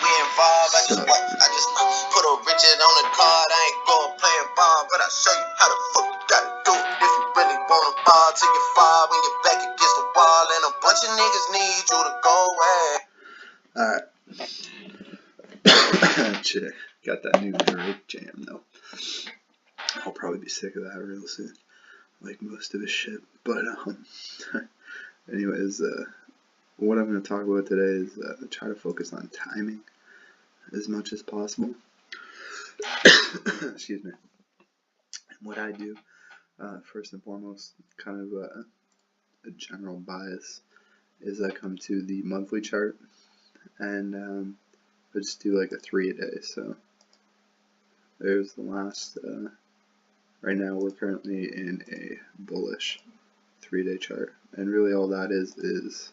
be involved. I just put a Richard on the card. I ain't going playing ball, but I'll show you how the fuck you gotta do it. If you really wanna fall till you fall when you're back against the wall, and a bunch of niggas need you to go away. Alright. Shit, got that new Drake jam though. I'll probably be sick of that real soon, like most of his shit. But anyways, what I'm going to talk about today is try to focus on timing as much as possible. Excuse me. And what I do, first and foremost, kind of a general bias, is I come to the monthly chart and I just do like a 3 a day. So there's the last. Right now we're currently in a bullish 3-day chart, and really all that is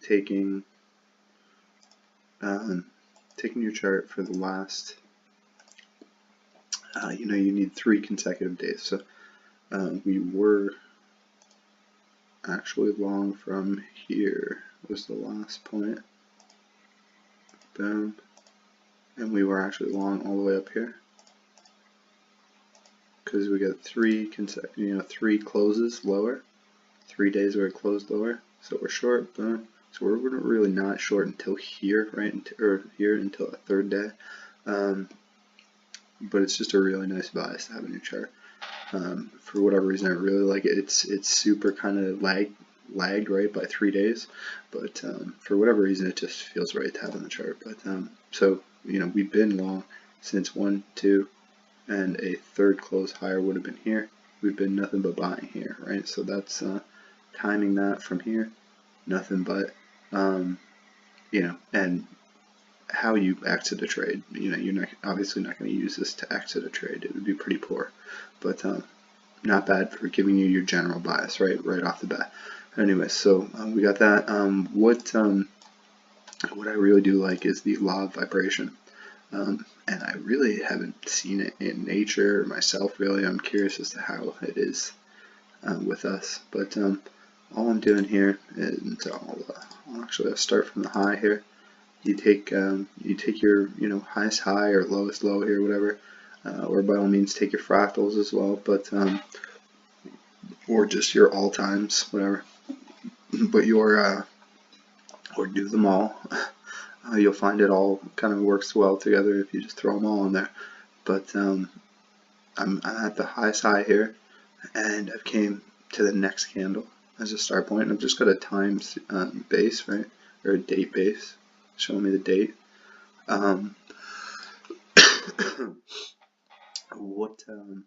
taking your chart for the last, you need 3 consecutive days. So we were actually long from here was the last point, boom, and we were actually long all the way up here because we got 3 consecutive, 3 closes lower, 3 days where it closed lower, so we're short, boom. So we're really not short until here, right? Or here until the 3rd day. But it's just a really nice bias to have in your chart. For whatever reason, I really like it. It's super kind of lagged right by 3 days, but for whatever reason, it just feels right to have in the chart. But so we've been long since 1, 2, and a 3rd close higher would have been here. We've been nothing but buying here, right? So that's timing that from here, nothing but. And how you exit a trade. You're obviously not going to use this to exit a trade. It would be pretty poor, but not bad for giving you your general bias right off the bat. Anyway, so we got that. What I really do like is the law of vibration, and I really haven't seen it in nature myself. Really, I'm curious as to how it is with us, but. All I'm doing here is I'll start from the high here. You take your highest high or lowest low here, whatever, or by all means take your fractals as well, but or just your all times, whatever. But or do them all. You'll find it all kind of works well together if you just throw them all in there. But I'm at the highest high here, and I've came to the next candle as a start point, and I've just got a times base, right, or a date base, showing me the date. What I'm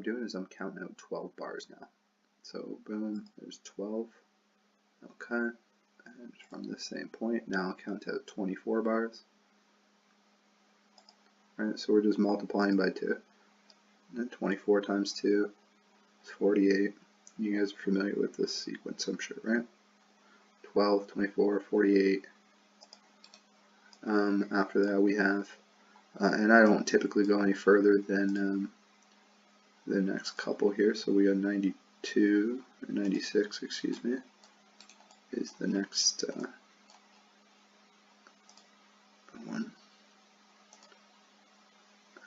doing is I'm counting out 12 bars now. So boom, there's 12. Okay, and from the same point, now I'll count out 24 bars. Right, so we're just multiplying by 2. And then 24 times 2 is 48. You guys are familiar with this sequence, I'm sure, right? 12, 24, 48. After that we have, and I don't typically go any further than the next couple here, so we got 92, or 96, excuse me, is the next one,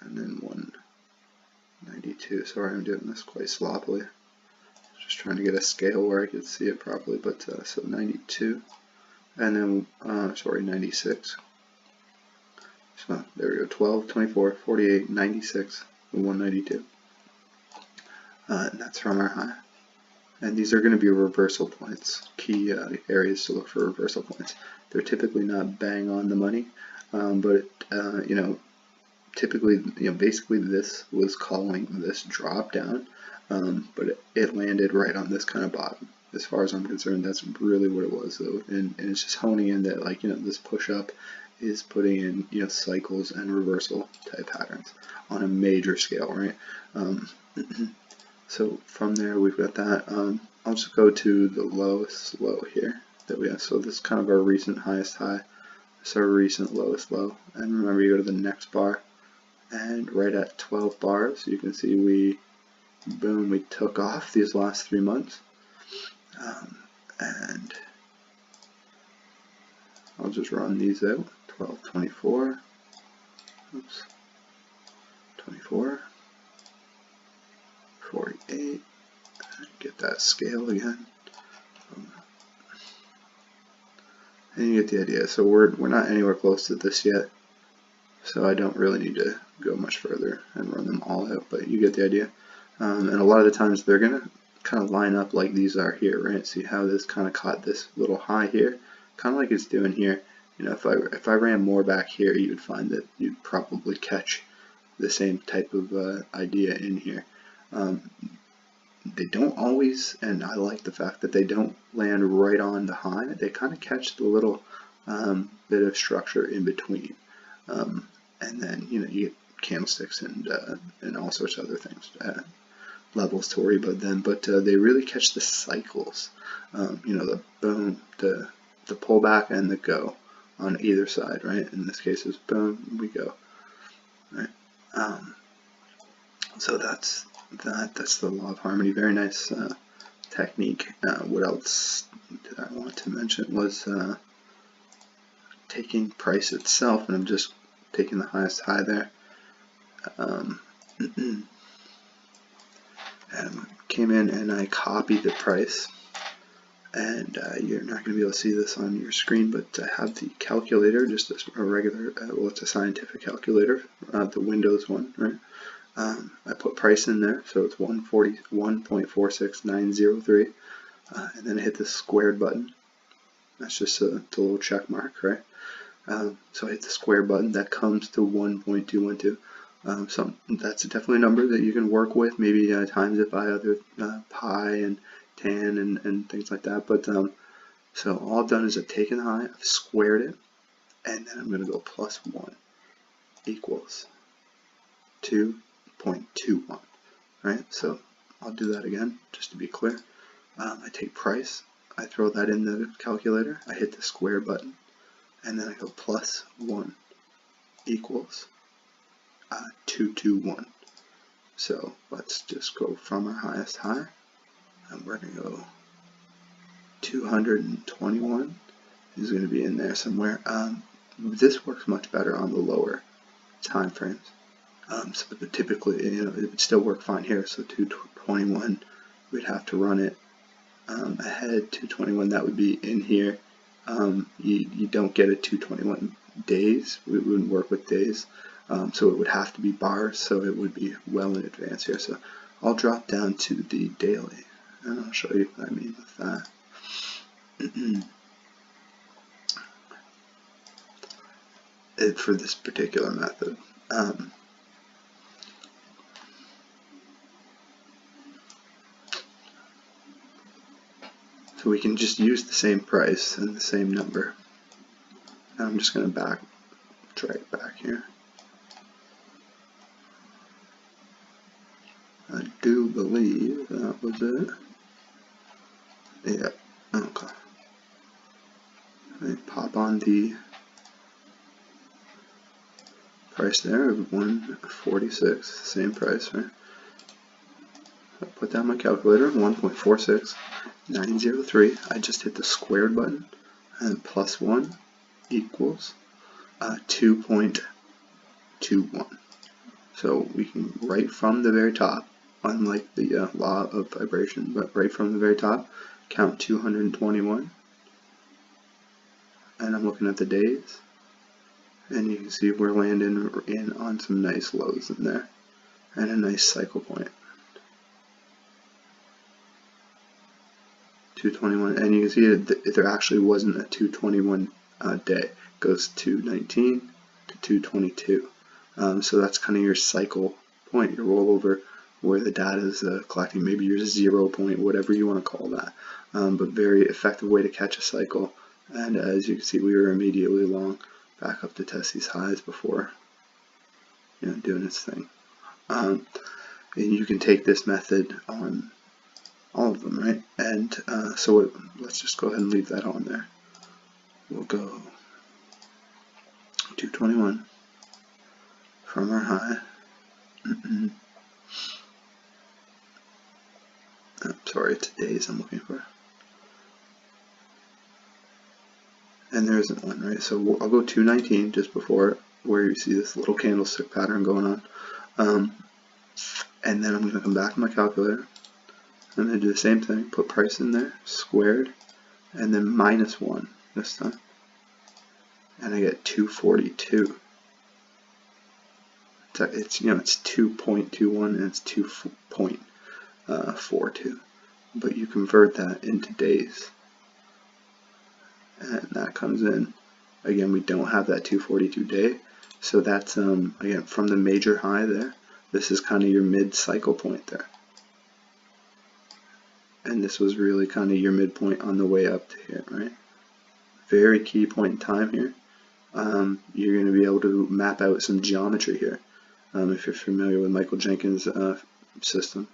and then 192. Sorry, I'm doing this quite sloppily. Just trying to get a scale where I could see it properly, but so 92, and then sorry, 96. So there we go, 12, 24, 48, 96, and 192. And that's from our high. And these are going to be reversal points, key areas to look for reversal points. They're typically not bang on the money, but typically, basically this was calling this drop down. But it landed right on this kind of bottom. As far as I'm concerned, that's really what it was, though, and it's just honing in that, this push up is putting in, cycles and reversal type patterns on a major scale, right? So from there, we've got that. I'll just go to the lowest low here that we have. So this is kind of our recent highest high. This is our recent lowest low. And remember, you go to the next bar, and right at 12 bars, you can see we took off these last 3 months, and I'll just run these out, 1224, oops, 24, 48, get that scale again, and you get the idea. So we're not anywhere close to this yet, so I don't really need to go much further and run them all out, but you get the idea. And a lot of the times they're going to kind of line up like these are here, right? See how this kind of caught this little high here, kind of like it's doing here. You know, if I ran more back here, you would find that you'd probably catch the same type of idea in here. They don't always, and I like the fact that they don't land right on the high. They kind of catch the little bit of structure in between, and then you get candlesticks and all sorts of other things, levels to worry about them. But they really catch the cycles. The boom, the pullback, and the go on either side, right? In this case, it's boom, we go, right? So that's the law of harmony. Very nice technique. What else did I want to mention was taking price itself, and I'm just taking the highest high there. And came in and I copied the price, and you're not going to be able to see this on your screen, but I have the calculator, just a regular, well, it's a scientific calculator, the Windows one, right? I put price in there, so it's 141.46903, and then I hit the squared button. That's just a little check mark, right? So I hit the square button. That comes to 1.212. So that's definitely a number that you can work with. Maybe times it by other pi and tan and things like that. But so all I've done is I've taken the high, I've squared it, and then I'm going to go plus 1 equals 2.21, right? So I'll do that again just to be clear. I take price, I throw that in the calculator, I hit the square button, and then I go plus 1 equals 221. So let's just go from our highest high, and we're going to go 221 is going to be in there somewhere. This works much better on the lower time frames. So typically, it would still work fine here. So 221, we'd have to run it ahead. 221, that would be in here. You don't get a 221 days. We wouldn't work with days. So it would have to be bars. So it would be well in advance here. So I'll drop down to the daily, and I'll show you what I mean with that. For this particular method. So we can just use the same price and the same number. Now I'm just going to drag it back here. I do believe that was it. Yeah, okay. I pop on the price there of 146, same price, right? I put that in my calculator, 1.46903. I just hit the squared button, and plus 1 equals 2.21. So we can, right from the very top, unlike the law of vibration, but right from the very top, count 221. And I'm looking at the days, and you can see we're landing in on some nice lows in there, and a nice cycle point. 221, and you can see that there actually wasn't a 221 day. It goes 219 to 222. So that's kind of your cycle point, your rollover, where the data is collecting, maybe your 0 point, whatever you want to call that. But very effective way to catch a cycle. And as you can see, we were immediately long back up to test these highs before doing its thing. And you can take this method on all of them, right? And so let's just go ahead and leave that on there. We'll go 221 from our high. Sorry, it's days I'm looking for. and there isn't one, right? So I'll go 219 just before, where you see this little candlestick pattern going on. And then I'm going to come back to my calculator and then do the same thing, put price in there, squared, and then -1 this time. And I get 242. It's, you know, it's 2.21 and it's 2.42. But you convert that into days. And that comes in, again, we don't have that 242 day. So that's, again, from the major high there, this is kind of your mid-cycle point there. And this was really kind of your midpoint on the way up to here, right? Very key point in time here. You're going to be able to map out some geometry here. If you're familiar with Michael Jenkins' system,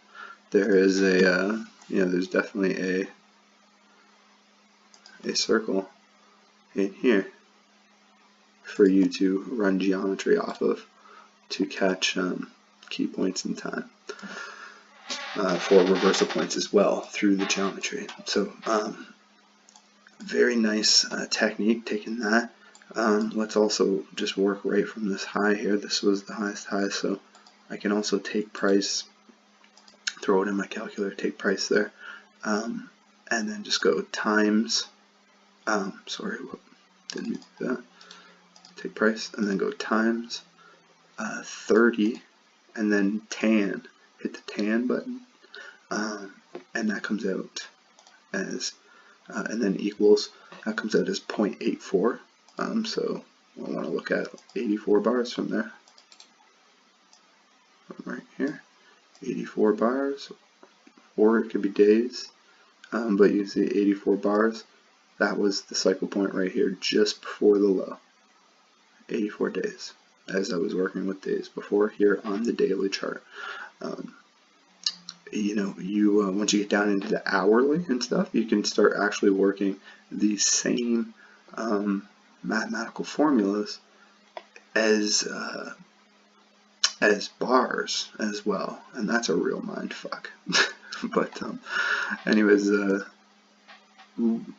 there is a, there's definitely a circle in here for you to run geometry off of to catch key points in time. For reversal points as well through the geometry. So very nice technique taking that. Let's also just work right from this high here. This was the highest high, so I can also take price, throw it in my calculator, take price there, and then just go times, sorry, didn't do that, take price, and then go times 30, and then tan, hit the tan button, and that comes out as, and then equals, that comes out as 0.84. So I want to look at 84 bars from there, right here, 84 bars, or it could be days, but you see 84 bars, that was the cycle point right here just before the low, 84 days, as I was working with days before here on the daily chart. Once you get down into the hourly and stuff, you can start actually working these same mathematical formulas as bars as well, and that's a real mind fuck. But anyways,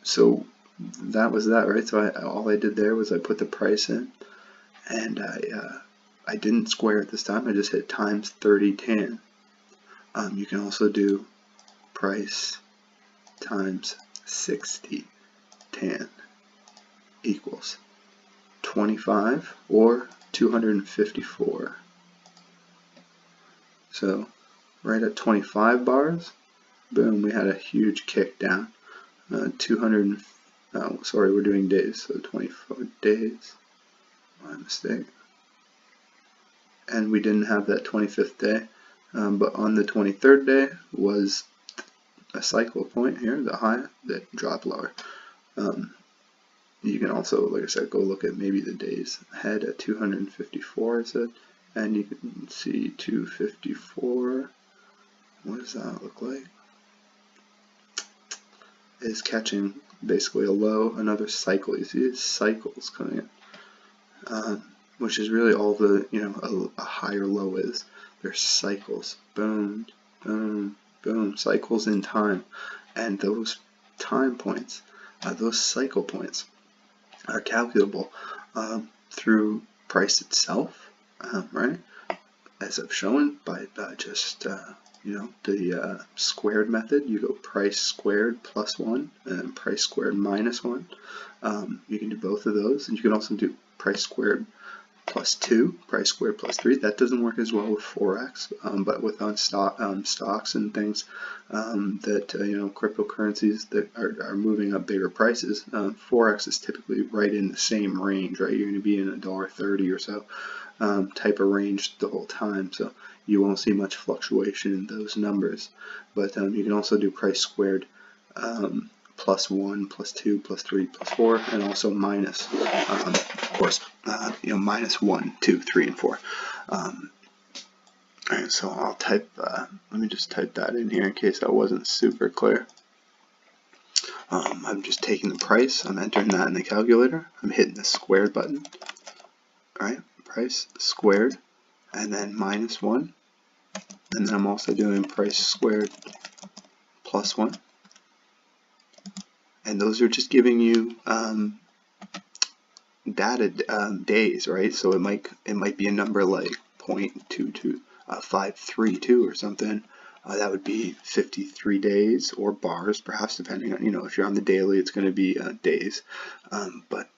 so that was that, right? So all I did there was I put the price in, and I didn't square it this time. I just hit times 30 tan. You can also do price times 60 tan equals 25 or 254. So right at 25 bars, boom, we had a huge kick down. We're doing days, so 24 days, my mistake. And we didn't have that 25th day, but on the 23rd day was a cycle point here, the high that dropped lower. You can also, like I said, go look at maybe the days ahead at 254, I said, and you can see 254, what does that look like? Is catching basically a low, another cycle. You see cycles coming in, which is really all the, a higher low is. There's cycles, boom, boom, boom, cycles in time, and those time points, those cycle points, are calculable through price itself, right? As I've shown by just the squared method. You go price squared plus 1 and price squared minus 1. You can do both of those, and you can also do price squared plus 2, price squared plus 3. That doesn't work as well with Forex, but with stocks and things that cryptocurrencies that are moving up bigger prices, Forex is typically right in the same range, right? You're going to be in $1.30 or so type of range the whole time, so you won't see much fluctuation in those numbers. But you can also do price squared plus 1, plus 2, plus 3, plus 4, and also minus, of course, minus 1, 2, 3, and 4. Alright, so I'll type, let me just type that in here in case that wasn't super clear. I'm just taking the price, I'm entering that in the calculator, I'm hitting the squared button, alright, price squared, and then minus 1, and then I'm also doing price squared plus 1. And those are just giving you data days, right? So it might be a number like 0.532 or something. That would be 53 days, or bars, perhaps, depending on, if you're on the daily, it's going to be days. But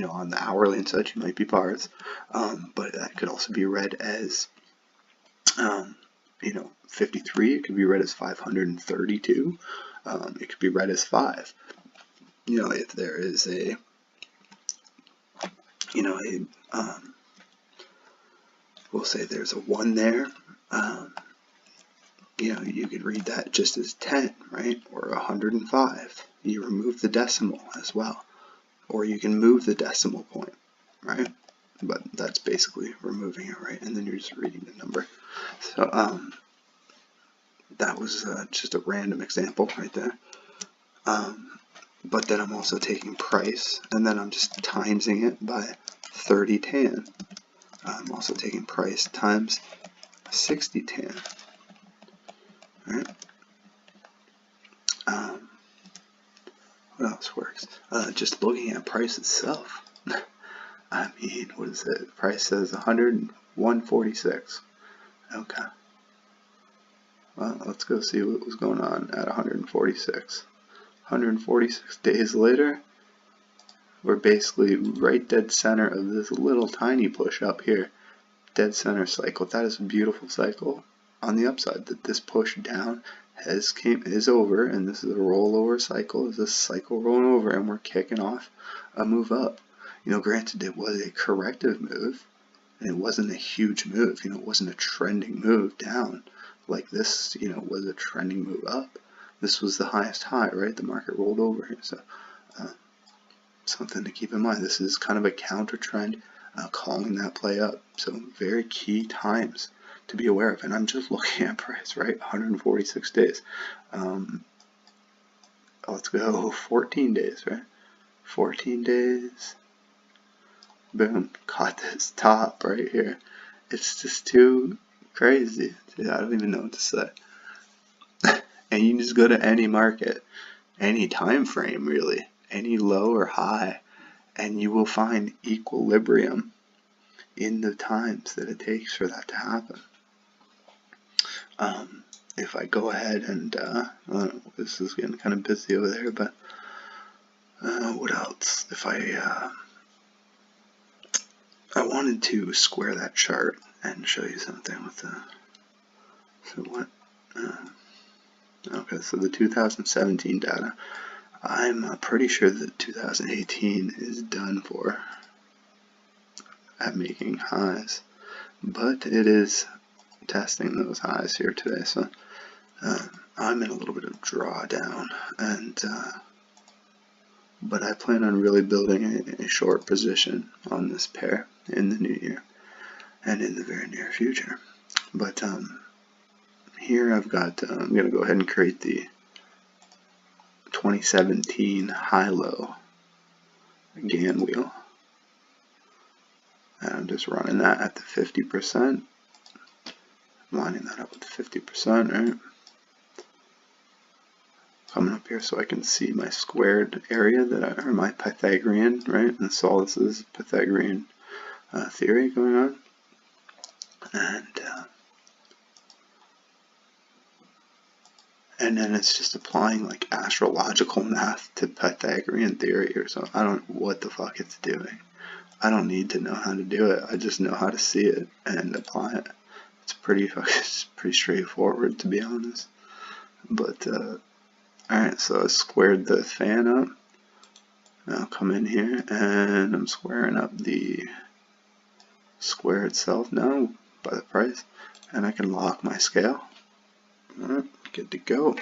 on the hourly and such, it might be bars. But that could also be read as 53. It could be read as 532. It could be read as 5. If there is a we'll say there's a 1 there, you could read that just as 10, right? Or 105. You remove the decimal as well. Or you can move the decimal point, right? But that's basically removing it, right? And then you're just reading the number. So that was just a random example right there. But then I'm also taking price, and then I'm just timesing it by 30 tan. I'm also taking price times 60 tan. Right? What else works? Just looking at price itself. I mean, what is it? The price says 101.46. Okay. Well, let's go see what was going on at 146. 146 days later, we're basically right dead center of this little tiny push up here. Dead center cycle. That is a beautiful cycle on the upside, that this push down is over, and this is a rollover cycle. Is this cycle rolling over, and we're kicking off a move up. Granted, it was a corrective move, and it wasn't a huge move. It wasn't a trending move down like this. Was a trending move up. This was the highest high, right? The market rolled over here, so something to keep in mind. This is kind of a counter trend, calling that play up. So very key times to be aware of. And I'm just looking at price, right? 146 days. Let's go 14 days, right? 14 days. Boom. Caught this top right here. It's just too crazy. I don't even know what to say. And you can just go to any market, any time frame really, any low or high, and you will find equilibrium in the times that it takes for that to happen. If I go ahead and this is getting kind of busy over there, but what else? If I wanted to square that chart and show you something with the, so what? Okay, so the 2017 data, I'm pretty sure that 2018 is done for at making highs, but it is testing those highs here today. So I'm in a little bit of drawdown, and but I plan on really building a short position on this pair in the new year and in the very near future. But here I've got, I'm going to go ahead and create the 2017 high-low Gann wheel. And I'm just running that at the 50%, lining that up with 50%, right? Coming up here so I can see my squared area or my Pythagorean, right? And so this is Pythagorean theory going on. And then it's just applying like astrological math to Pythagorean theory or something. I don't know what the fuck it's doing. I don't need to know how to do it. I just know how to see it and apply it. It's pretty straightforward, to be honest. But alright, so I squared the fan up. I'll come in here and I'm squaring up the square itself now by the price, and I can lock my scale. Alright, good to go.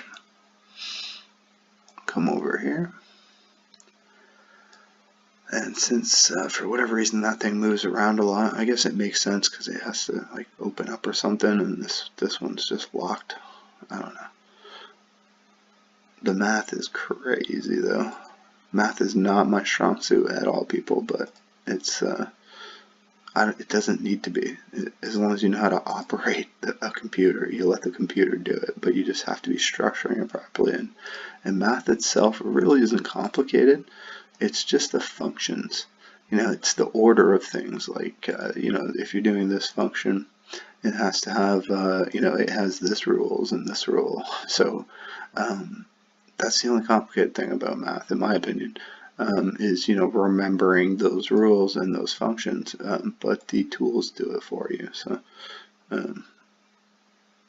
Come over here, and since for whatever reason that thing moves around a lot, I guess it makes sense because it has to like open up or something, and this one's just locked. I don't know. The math is crazy though. Math is not my strong suit at all, people, but it's it doesn't need to be. As long as you know how to operate a computer, you let the computer do it, but you just have to be structuring it properly. And math itself really isn't complicated. It's just the functions. it's the order of things. Like, if you're doing this function, it has to have, it has this rules and this rule. So that's the only complicated thing about math, in my opinion, is, remembering those rules and those functions, but the tools do it for you. So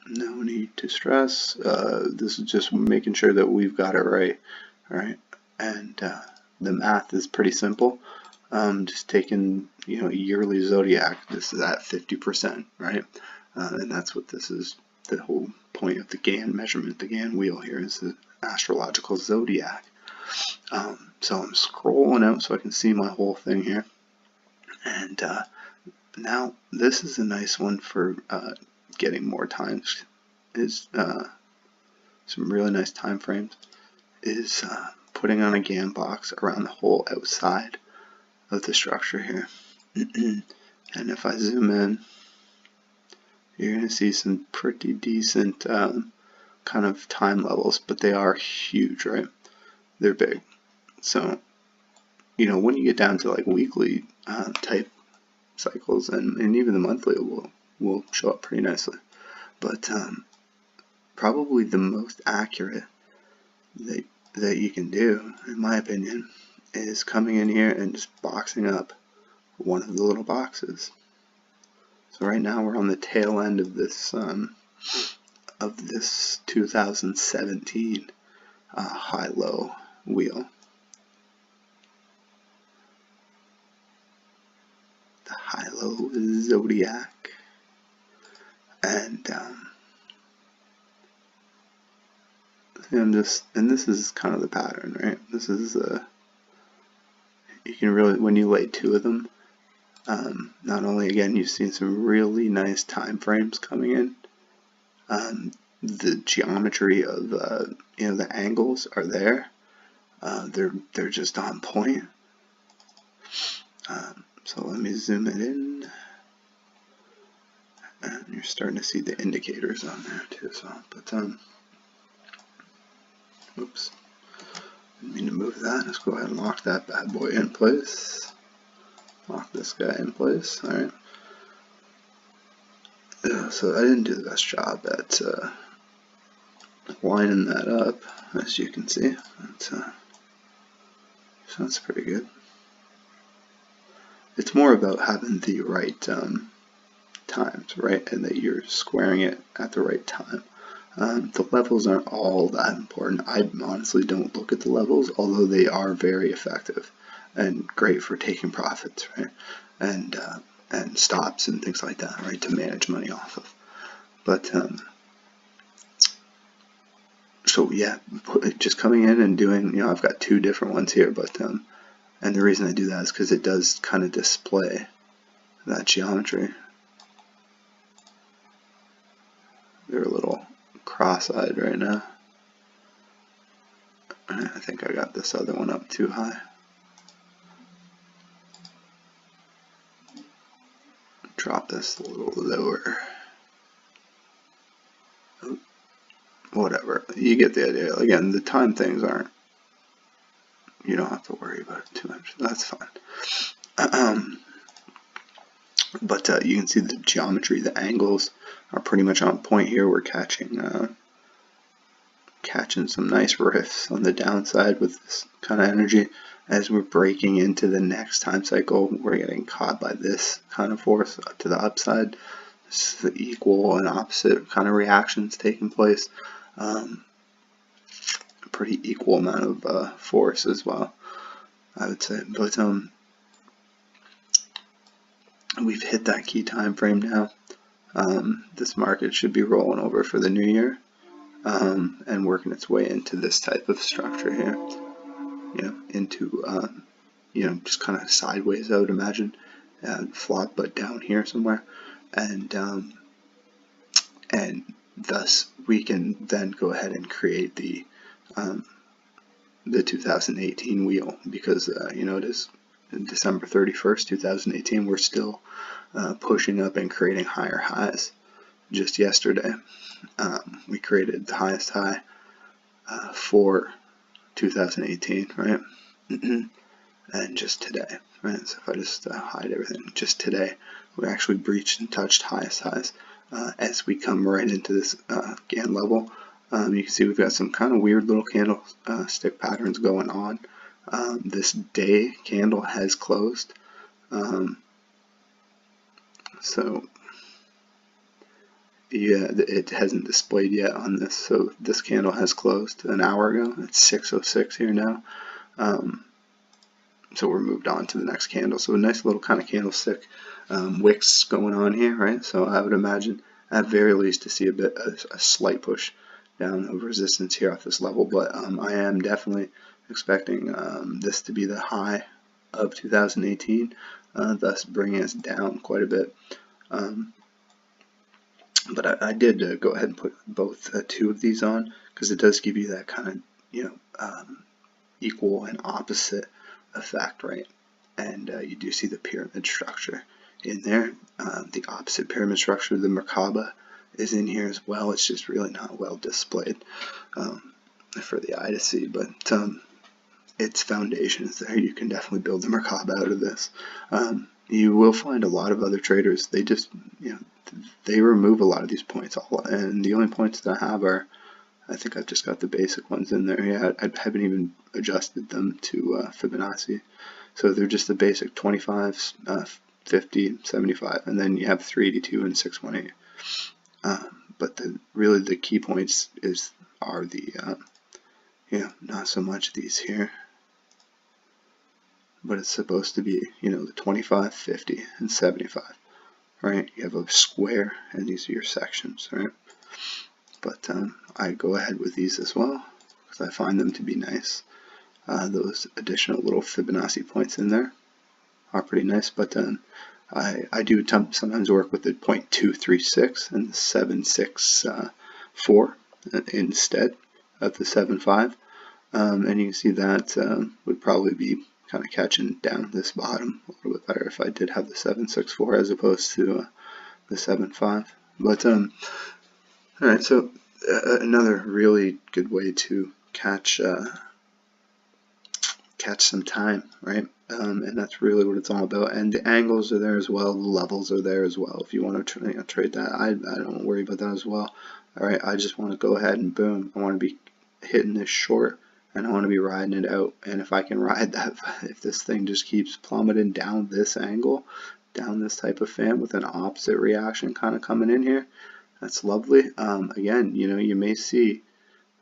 no need to stress. This is just making sure that we've got it right. All right, and the math is pretty simple. Just taking, yearly zodiac. This is at 50%, right? And that's what this is. The whole point of the Gann measurement, the Gann wheel here, is the astrological zodiac. So I'm scrolling out so I can see my whole thing here. And now this is a nice one for getting more times. Is some really nice time frames. Is putting on a Gann box around the whole outside of the structure here. And if I zoom in, you're going to see some pretty decent kind of time levels, but they are huge, right? They're big. So, when you get down to like weekly type cycles, and even the monthly will show up pretty nicely. But probably the most accurate that you can do, in my opinion, is coming in here and just boxing up one of the little boxes. So right now we're on the tail end of this 2017 high-low wheel. The high-low zodiac, and and this is kind of the pattern, right? This is you can really, when you lay two of them, not only, again, you've seen some really nice time frames coming in, the geometry of the angles are there. They're just on point. So let me zoom it in, and you're starting to see the indicators on there too. So, but oops, didn't mean to move that. Let's go ahead and lock that bad boy in place. Lock this guy in place. All right. So I didn't do the best job at lining that up, as you can see. Sounds pretty good. It's more about having the right times, right, and that you're squaring it at the right time. The levels aren't all that important. I honestly don't look at the levels, although they are very effective and great for taking profits, right, and stops and things like that, right, to manage money off of. But so yeah, just coming in and doing, I've got two different ones here, but and the reason I do that is because it does kind of display that geometry. They're a little cross-eyed right now. I think I got this other one up too high. Drop this a little lower. Whatever, you get the idea. Again, the time things aren't, you don't have to worry about it too much. That's fine. But you can see the geometry, the angles are pretty much on point here. We're catching some nice riffs on the downside with this kind of energy. As we're breaking into the next time cycle, we're getting caught by this kind of force to the upside. This is the equal and opposite kind of reactions taking place. A pretty equal amount of force as well, I would say. But we've hit that key time frame now. This market should be rolling over for the new year, and working its way into this type of structure here. Into just kind of sideways, I would imagine, flat but down here somewhere, and thus we can then go ahead and create the 2018 wheel, because it is December 31st, 2018. We're still pushing up and creating higher highs. Just yesterday, we created the highest high for 2018, right? And just today, right? So if I just hide everything, just today we actually breached and touched highest highs. As we come right into this Gann level, you can see we've got some kind of weird little candlestick patterns going on. This day candle has closed, so yeah, it hasn't displayed yet on this. So this candle has closed an hour ago. It's 6:06 here now. So we're moved on to the next candle. So a nice little kind of candlestick wicks going on here, right? So I would imagine at very least to see a slight push down of resistance here off this level. But I am definitely expecting this to be the high of 2018, thus bringing us down quite a bit. But I did go ahead and put both two of these on because it does give you that kind of, you know, equal and opposite effect, right? And you do see the pyramid structure in there. The opposite pyramid structure, the Merkaba, is in here as well. It's just really not well displayed for the eye to see, but its foundation is there. You can definitely build the Merkaba out of this. You will find a lot of other traders, they just, you know, they remove a lot of these points, and the only points that I have are, I think I've just got the basic ones in there. Yeah, I haven't even adjusted them to Fibonacci. So they're just the basic 25, 50, 75, and then you have 382 and 618. But really the key points are the, you know, not so much these here, but it's supposed to be, you know, the 25, 50, and 75, right? You have a square, and these are your sections, right? But I go ahead with these as well because I find them to be nice. Those additional little Fibonacci points in there are pretty nice, but I do sometimes work with the 0.236 and the 764 instead of the 75, and you can see that would probably be kind of catching down this bottom a little bit better if I did have the 764 as opposed to the 75. But alright, so another really good way to catch some time, right? And that's really what it's all about. And the angles are there as well, the levels are there as well. If you want to trade that, I don't worry about that as well. Alright, I just want to go ahead and boom, I want to be hitting this short, and I want to be riding it out. And if I can ride that, if this thing just keeps plummeting down this angle, down this type of fan with an opposite reaction kind of coming in here, that's lovely. Again, you know, you may see,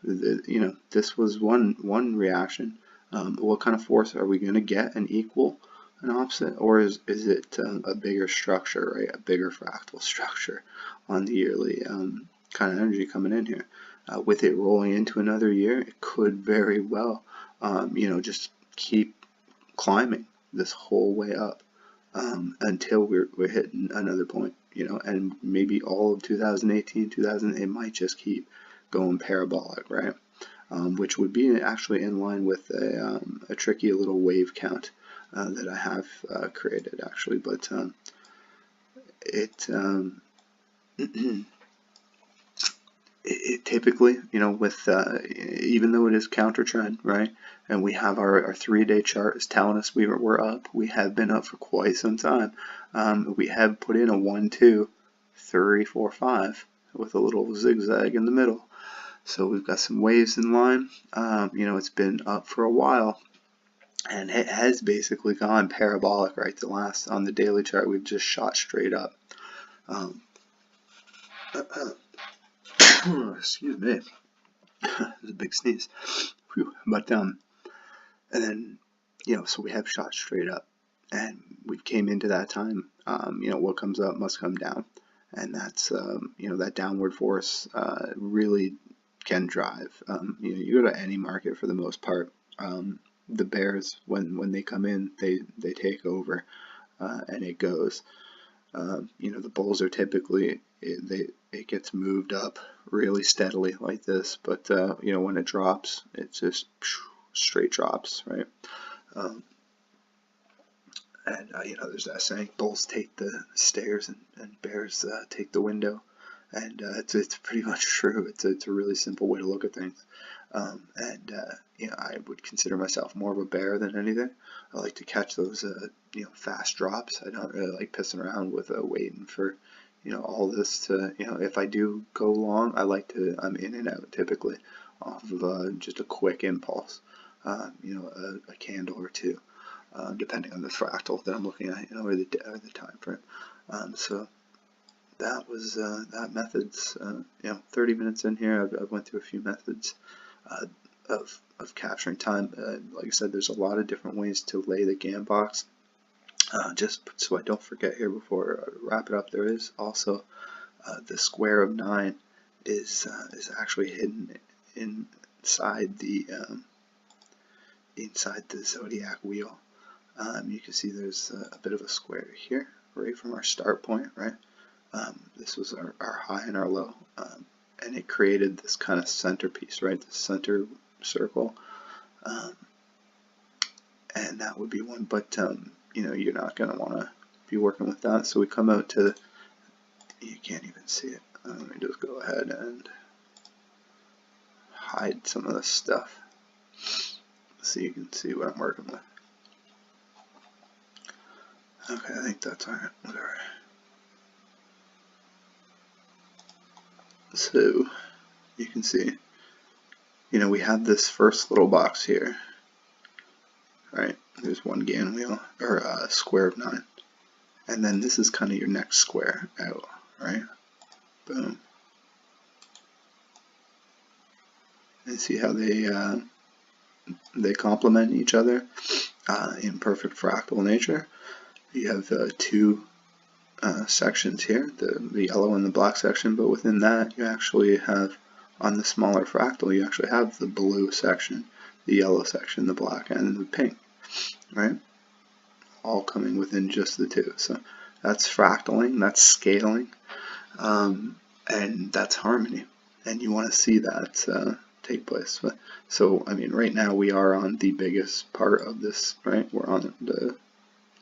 you know, this was one reaction. What kind of force are we going to get? An equal, an opposite, or is it a bigger structure, right? A bigger fractal structure on the yearly kind of energy coming in here. With it rolling into another year, it could very well, you know, just keep climbing this whole way up until we're hitting another point, you know, and maybe all of 2018, it might just keep going parabolic, right? Which would be actually in line with a tricky little wave count that I have created actually, but it typically, you know, with even though it is counter trend, right, and we have our 3-day chart is telling us we're up, we have been up for quite some time. We have put in a 1, 2, 3, 4, 5 with a little zigzag in the middle. So we've got some waves in line. You know, it's been up for a while, and it has basically gone parabolic, right? On the daily chart, we've just shot straight up. Excuse me, there's a big sneeze. Whew. But and then, you know, so we have shot straight up, and we came into that time. You know, what comes up must come down, and that's you know, that downward force really can drive. You know, you go to any market for the most part. The bears, when they come in, they take over, and it goes. You know, the bulls are typically it gets moved up really steadily like this, but you know, when it drops, it just straight drops, right? And you know, there's that saying, bulls take the stairs and bears take the window. And it's pretty much true. It's a really simple way to look at things. And you know, I would consider myself more of a bear than anything. I like to catch those fast drops. I don't really like pissing around with waiting for all this to, if I do go long, I like to, I'm in and out typically off of just a quick impulse, a candle or two, depending on the fractal that I'm looking at, or the time frame. So that was that methods. 30 minutes in here, I've went through a few methods of capturing time. Like I said, there's a lot of different ways to lay the GAN box. Just so I don't forget here before I wrap it up, there is also the square of 9 is actually hidden inside the zodiac wheel. You can see there's a bit of a square here, right from our start point, right? This was our high and our low, and it created this kind of centerpiece, right? The center circle, and that would be one. But you're not going to want to be working with that. So we come out to, you can't even see it. Let me just go ahead and hide some of this stuff so you can see what I'm working with. Okay, I think that's alright, whatever. So you can see, we have this first little box here, right? There's one GAN wheel, or a square of 9. And then this is kind of your next square out, right? Boom. And see how they complement each other in perfect fractal nature. You have two sections here, the yellow and the black section, but within that you actually have, on the smaller fractal, you actually have the blue section, the yellow section, the black, and the pink, right? All coming within just the two. So that's fractaling, that's scaling, and that's harmony. And you want to see that take place. So, I mean, right now we are on the biggest part of this, right? We're on the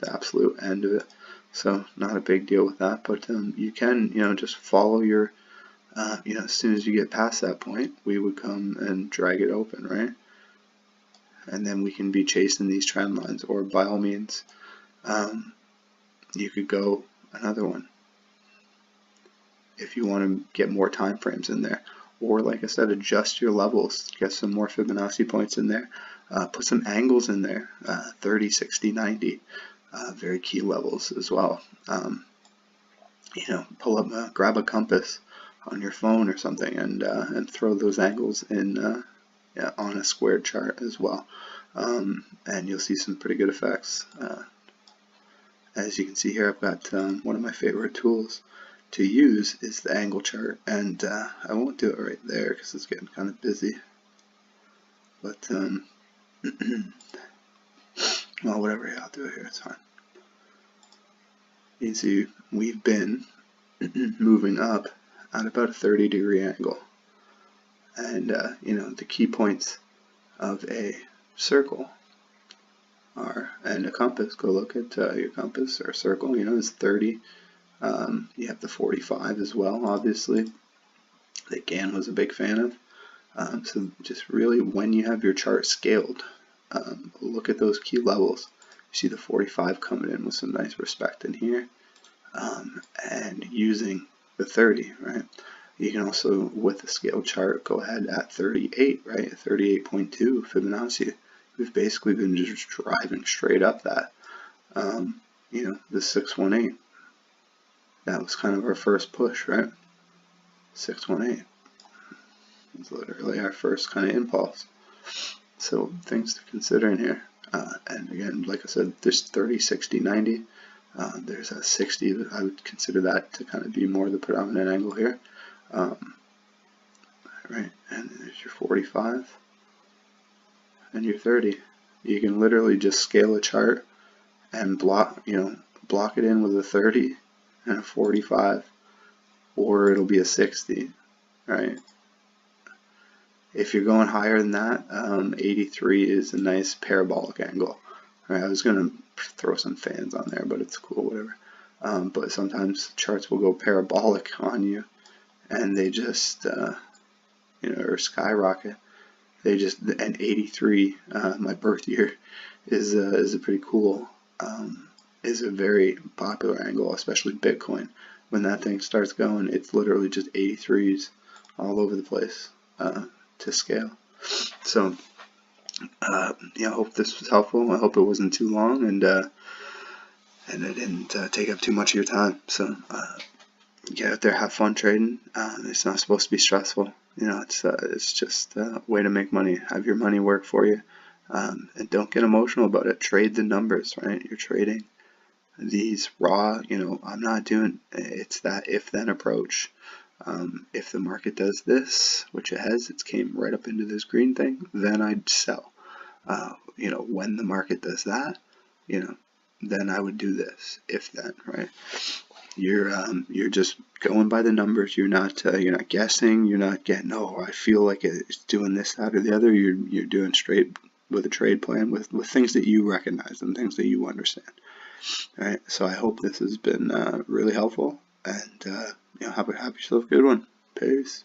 absolute end of it. So not a big deal with that, but you can, just follow your, as soon as you get past that point, we would come and drag it open, right? And then we can be chasing these trend lines, or by all means, you could go another one if you want to get more time frames in there, or like I said, adjust your levels, get some more Fibonacci points in there, put some angles in there, 30, 60, 90. Very key levels as well. Pull up, grab a compass on your phone or something, and throw those angles in on a squared chart as well, and you'll see some pretty good effects. As you can see here, I've got one of my favorite tools to use is the angle chart, and I won't do it right there because it's getting kind of busy. But well, whatever, I'll do it here, it's fine. You can see we've been moving up at about a 30-degree angle. And, the key points of a circle are, and a compass, go look at your compass or circle, is 30. You have the 45 as well, obviously, that GAN was a big fan of. So just really, when you have your chart scaled, look at those key levels. You see the 45 coming in with some nice respect in here, and using the 30, right? You can also, with the scale chart, go ahead at 38, right? 38.2 Fibonacci. We've basically been just driving straight up that, the 618. That was kind of our first push, right? 618. It's literally our first kind of impulse. So things to consider in here. And again, like I said, there's 30, 60, 90. There's a 60. I would consider that to kind of be more the predominant angle here. Right, and there's your 45 and your 30. You can literally just scale a chart and block it in with a 30 and a 45, or it'll be a 60, right? If you're going higher than that, 83 is a nice parabolic angle. Right, I was going to throw some fans on there, but it's cool, whatever. But sometimes charts will go parabolic on you, and they just, or skyrocket. They just, and 83, my birth year, is a pretty cool is a very popular angle, especially Bitcoin. When that thing starts going, it's literally just 83s all over the place to scale. So, yeah, I hope this was helpful. I hope it wasn't too long, and I didn't take up too much of your time. So, get out there, have fun trading. It's not supposed to be stressful. It's just a way to make money. Have your money work for you, and don't get emotional about it. Trade the numbers, right? You're trading these raw. I'm not doing. It's that if-then approach. If the market does this, which it has, it came right up into this green thing, then I'd sell. When the market does that, then I would do this. If then, right? You're just going by the numbers. You're not guessing. You're not getting, oh, I feel like it's doing this, that, or the other. You're doing straight with a trade plan with things that you recognize and things that you understand. All right. So I hope this has been really helpful, and have yourself a good one. Peace.